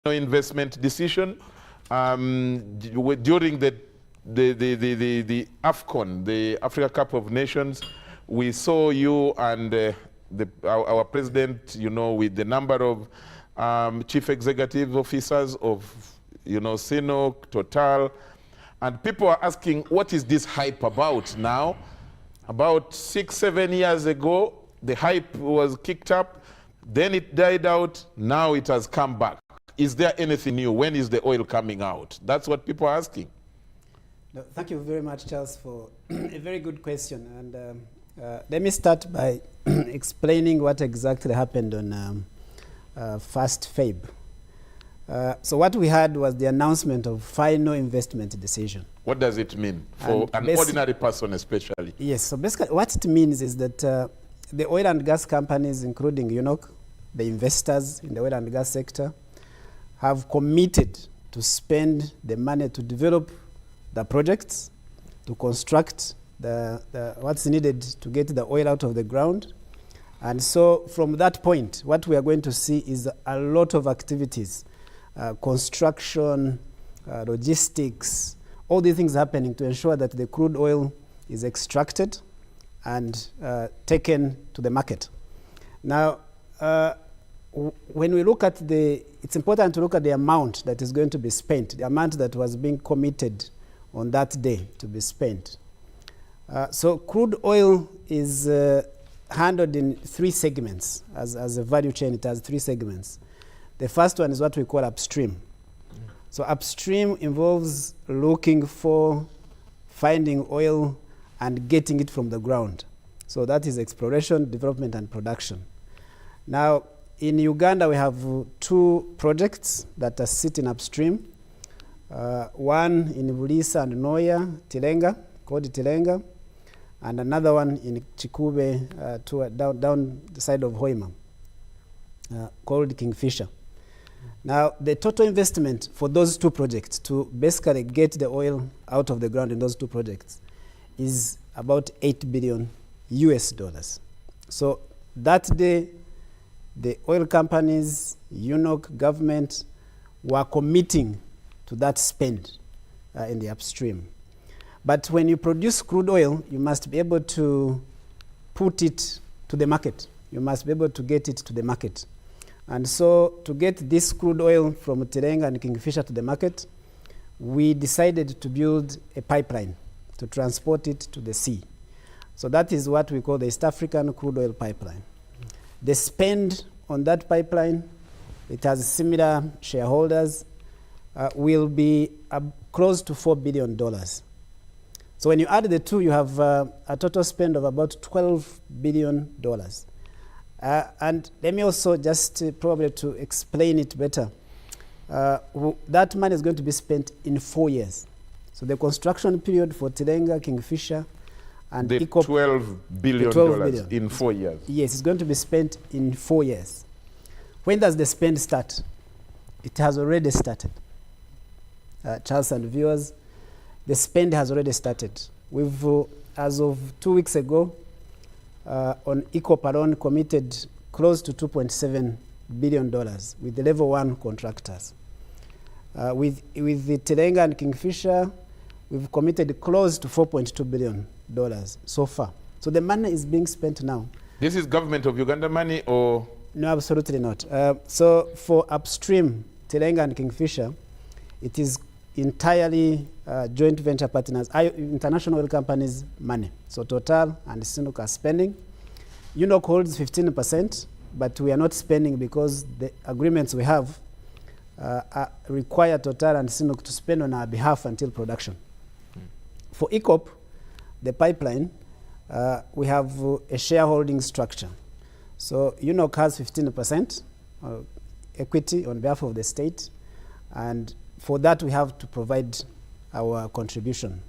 investment decision during the AFCON, the Africa Cup of Nations. We saw you and our president, with the number of chief executive officers of, CNOOC, Total, and people are asking, what is this hype about now? About 6-7 years ago, the hype was kicked up, then it died out, now it has come back. Is there anything new? When is the oil coming out? That's what people are asking. No, thank you very much, Charles, for a very good question. And let me start by explaining what exactly happened on 1st Feb. So what we had was the announcement of final investment decision. What does it mean for an ordinary person especially? Yes, so basically what it means is that the oil and gas companies, including UNOC, the investors in the oil and gas sector, have committed to spend the money to develop the projects, to construct what's needed to get the oil out of the ground. And so from that point, what we are going to see is a lot of activities, construction, logistics, all these things happening to ensure that the crude oil is extracted and taken to the market. Now, when we look at it's important to look at the amount that is going to be spent, the amount that was being committed on that day to be spent. So crude oil is handled in 3 segments. As a value chain, it has 3 segments. The first one is what we call upstream. So upstream involves looking for, finding oil, and getting it from the ground. So that is exploration, development, and production. Now, in Uganda, we have 2 projects that are sitting upstream. One in Bulisa and Noya, Tilenga, called Tilenga, and another one in Chikube, down the side of Hoima, called Kingfisher. Now, the total investment for those 2 projects to basically get the oil out of the ground in those 2 projects is about $8 billion. So that day, the oil companies, UNOC, government, were committing to that spend in the upstream. But when you produce crude oil, you must be able to put it to the market. You must be able to get it to the market. And so to get this crude oil from Tilenga and Kingfisher to the market, we decided to build a pipeline to transport it to the sea. So that is what we call the East African Crude Oil Pipeline. The spend on that pipeline, it has similar shareholders, will be close to $4 billion. So when you add the 2, you have a total spend of about $12 billion. And let me also just probably to explain it better, that money is going to be spent in 4 years. So the construction period for Tilenga, Kingfisher, and the $12 billion in 4 years. Yes, it's going to be spent in 4 years. When does the spend start? It has already started. Charles and viewers, the spend has already started. We've, as of 2 weeks ago, on ECOP alone, committed close to $2.7 billion with the level 1 contractors. With the Tilenga and Kingfisher, we've committed close to $4.2 billion so far. So the money is being spent now. This is government of Uganda money or? No, absolutely not. So for upstream, Tilenga and Kingfisher, it is entirely joint venture partners, international oil companies' money. So Total and CNOOC are spending. UNOC holds 15%, but we are not spending because the agreements we have require Total and CNOOC to spend on our behalf until production. For ECOP, the pipeline, we have a shareholding structure. So UNOC has 15% equity on behalf of the state, and for that we have to provide our contribution.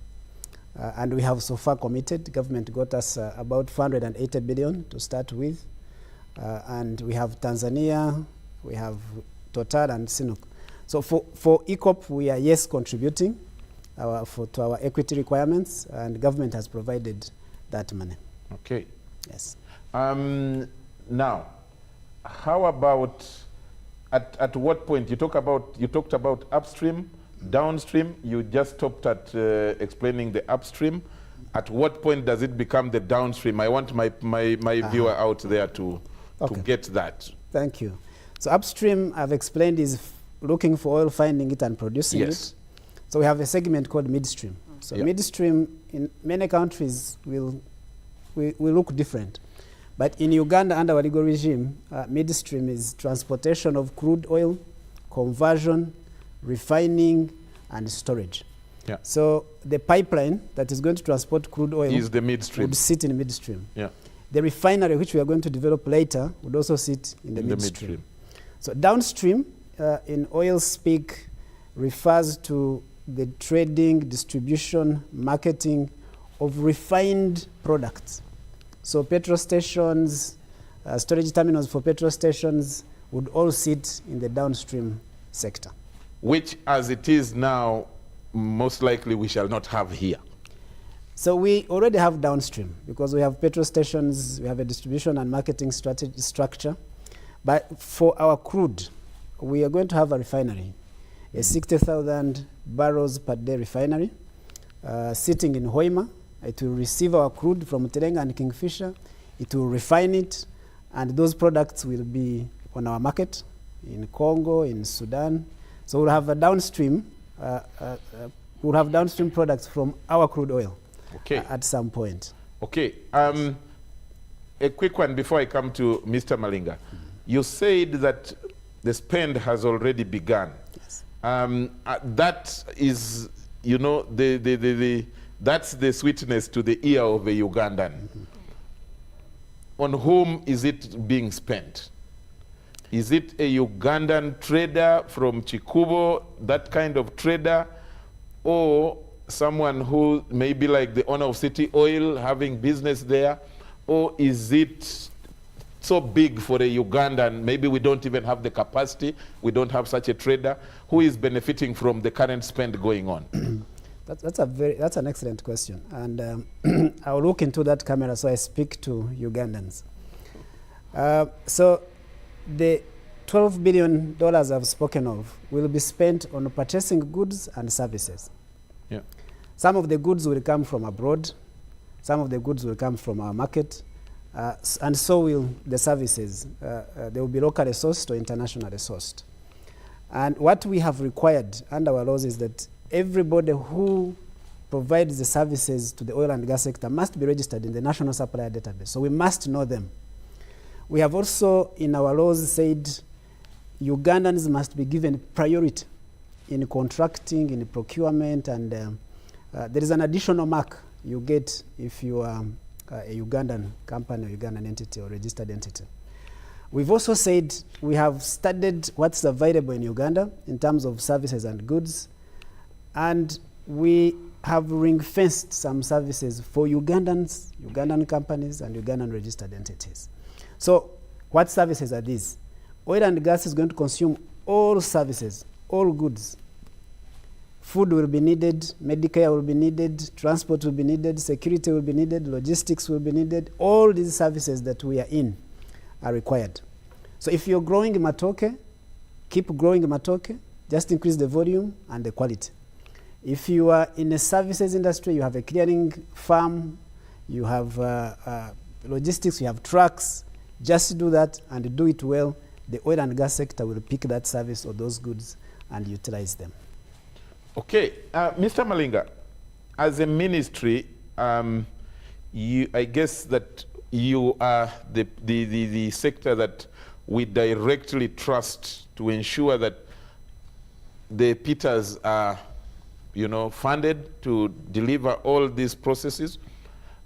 And we have so far committed. The government got us about $480 billion to start with. And we have Tanzania, we have Total and CNOOC. So for ECOP, we are, yes, contributing to our equity requirements, and the government has provided that money. Okay. Yes. Now, how about At what point you talked about upstream, downstream? You just stopped at explaining the upstream. At what point does it become the downstream? I want my viewer out there to get that. Thank you. So upstream, I've explained, is looking for oil, finding it, and producing it. So we have a segment called midstream. So midstream in many countries will look different. But in Uganda, under our legal regime, midstream is transportation of crude oil, conversion, refining, and storage. Yeah. So the pipeline that is going to transport crude oil is the midstream. Would sit in midstream. Yeah. The refinery, which we are going to develop later, would also sit in the midstream. So downstream, in oil speak, refers to the trading, distribution, marketing of refined products. So petrol stations, storage terminals for petrol stations would all sit in the downstream sector. Which, as it is now, most likely we shall not have here. So we already have downstream because we have petrol stations, we have a distribution and marketing structure. But for our crude, we are going to have a refinery, a 60,000 barrels per day refinery sitting in Hoima. It will receive our crude from Terenga and Kingfisher. It will refine it, and those products will be on our market in Congo, in Sudan. So we'll have a downstream. We'll have downstream products from our crude oil at some point. Okay. A quick one before I come to Mr. Malinga. You said that the spend has already begun. Yes. That is, you know, that's the sweetness to the ear of a Ugandan. On whom is it being spent? Is it a Ugandan trader from Chikubo, that kind of trader, or someone who may be like the owner of City Oil having business there, or is it so big for a Ugandan, maybe we don't even have the capacity, we don't have such a trader, who is benefiting from the current spend going on? That's an excellent question, and I'll look into that camera so I speak to Ugandans. So the $12 billion I've spoken of will be spent on purchasing goods and services. Yeah. Some of the goods will come from abroad, some of the goods will come from our market, and so will the services. They will be locally sourced or internationally sourced. And what we have required under our laws is that everybody who provides the services to the oil and gas sector must be registered in the National Supplier Database. So we must know them. We have also, in our laws, said Ugandans must be given priority in contracting, in procurement, and there is an additional mark you get if you are a Ugandan company, or Ugandan entity, or registered entity. We've also said we have studied what's available in Uganda in terms of services and goods, and we have ring-fenced some services for Ugandans, Ugandan companies, and Ugandan registered entities. So what services are these? Oil and gas is going to consume all services, all goods. Food will be needed, Medicare will be needed, transport will be needed, security will be needed, logistics will be needed. All these services that we are in are required. So if you're growing matoke, keep growing matoke, just increase the volume and the quality. If you are in a services industry, you have a clearing farm, you have logistics, you have trucks, just do that and do it well. The oil and gas sector will pick that service or those goods and utilize them. Okay, Mr. Malinga, as a ministry, I guess that you are the sector that we directly trust to ensure that the Peters are, you know, funded to deliver all these processes,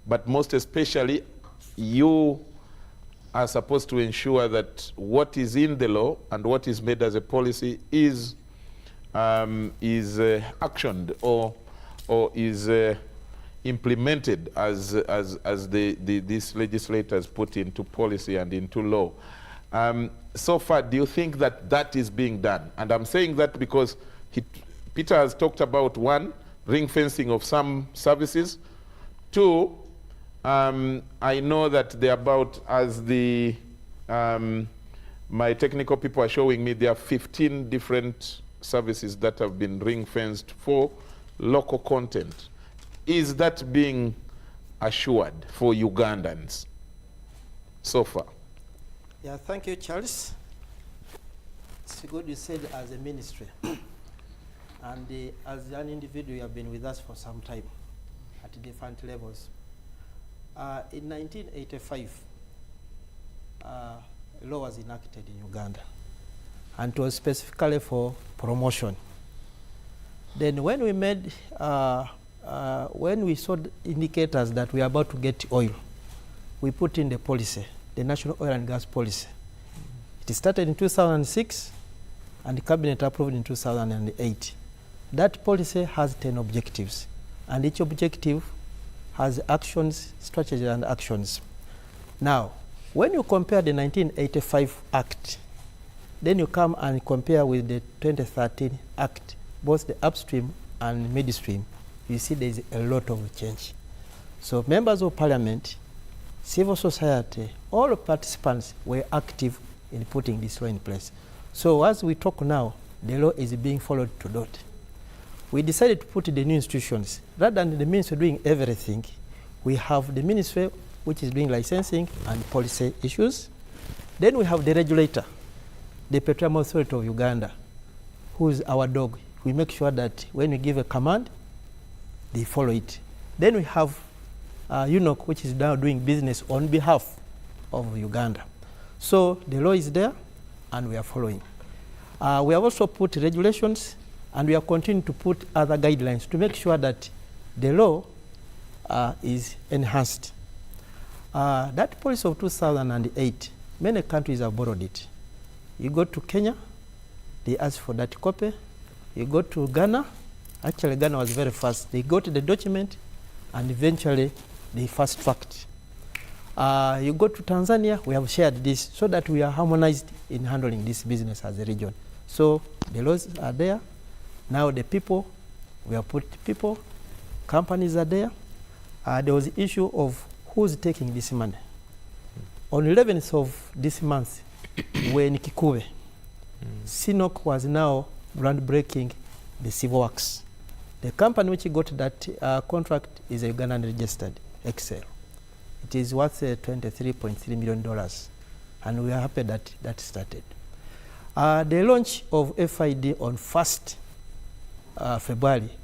but most especially, you are supposed to ensure that what is in the law and what is made as a policy is actioned or is implemented as these legislators put into policy and into law. So far, do you think that that is being done? And I'm saying that because Peter has talked about, one, ring fencing of some services. Two, I know that they're about, as the My technical people are showing me there are 15 different services that have been ring-fenced for local content. Is that being assured for Ugandans so far? Yeah, thank you, Charles. It's good you said as a ministry. And as an individual, you have been with us for some time at different levels. In 1985, a law was enacted in Uganda, and it was specifically for promotion. Then when we made, when we saw indicators that we are about to get oil, we put in the policy, the National Oil and Gas Policy. It started in 2006, and the Cabinet approved in 2008. That policy has 10 objectives, and each objective has actions, strategies, and actions. Now, when you compare the 1985 Act, then you come and compare with the 2013 Act, both the upstream and midstream, you see there is a lot of change. So members of parliament, civil society, all participants were active in putting this law in place. So as we talk now, the law is being followed to dot. We decided to put the new institutions. Rather than the ministry doing everything, we have the ministry which is doing licensing and policy issues. Then we have the regulator, the Petroleum Authority of Uganda, who is our dog. We make sure that when we give a command, they follow it. Then we have UNOC, which is now doing business on behalf of Uganda. So the law is there, and we are following. We have also put regulations, and we are continuing to put other guidelines to make sure that the law is enhanced. That policy of 2008, many countries have borrowed it. You go to Kenya, they ask for that copy. You go to Ghana, actually Ghana was very fast. They got the document, and eventually they fast-tracked. You go to Tanzania, we have shared this so that we are harmonized in handling this business as a region. So the laws are there. Now the people, we have put people, companies are there. There was the issue of who's taking this money. On 11th of this month, we're in Kikuwe. CNOC was now groundbreaking the civil works. The company which got that contract is a Ugandan registered, Excel. It is worth $23.3 million, and we are happy that that started. The launch of FID on 1st February